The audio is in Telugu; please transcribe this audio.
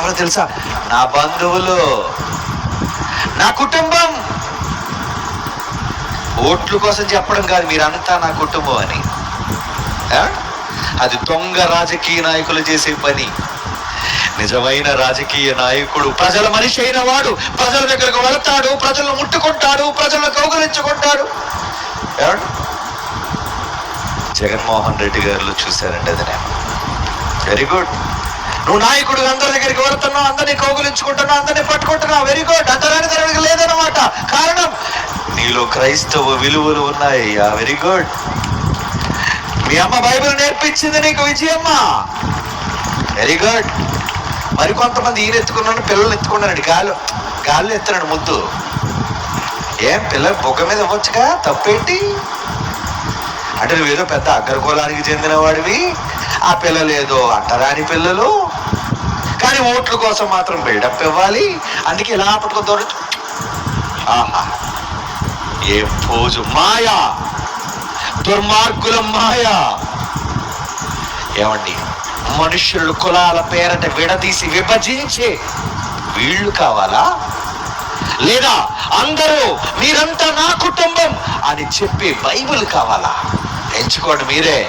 ఎవరో తెలుసా? నా బంధువులు, నా కుటుంబం. ఓట్ల కోసం చెప్పడం కాదు, మీరంతా నా కుటుంబం అని. అది దొంగ రాజకీయ నాయకులు చేసే పని. నిజమైన రాజకీయ నాయకుడు ప్రజల మనిషి అయిన వాడు ప్రజల దగ్గరకు వెళతాడు, ప్రజలను ముట్టుకుంటాడు, ప్రజలను కౌగలించుకుంటాడు. జగన్మోహన్ రెడ్డి గారిలో చూశారండి అది. నేను వెరీ గుడ్. నువ్వు నాయకుడు, అందరి దగ్గరికి వెళుతున్నావు, అందరినీ కౌగులించుకుంటున్నావు, అందరినీ పట్టుకుంటున్నావు, వెరీ గుడ్. అంతరాని తరగతి లేదన్నమాట. కారణం, నీలో క్రైస్తవ విలువలు ఉన్నాయి. Very good. మీ అమ్మ బైబిల్ నేర్పించింది నీకు, విజయమ్మ. Very good. మరికొంతమంది ఈయన ఎత్తుకున్నాను, పిల్లలు ఎత్తుకున్నానండి, గాల్లో ఎత్తున్నాడు ముద్దు. ఏం పిల్లలు బొగ్గ మీద ఇవ్వచ్చుగా, తప్పేంటి? అంటే నువ్వేదో పెద్ద అగ్రకులానికి చెందిన వాడివి, ఆ పిల్లలు ఏదో అంటరాని పిల్లలు, కానీ ఓట్ల కోసం మాత్రం బిల్డప్ ఇవ్వాలి. అందుకే ఇలా పట్టుకొని ఆహా, ఏ పోజు! మాయా, దుర్మార్గుల మాయా. ఏమండి, మనుషులు కులాల పేరట విడదీసి విభజించే వీళ్ళు కావాలా? లేదా అందరూ మీరంతా నా కుటుంబం అని చెప్పి బైబిల్ కావాలా? ఎంచుకోండి మీరే.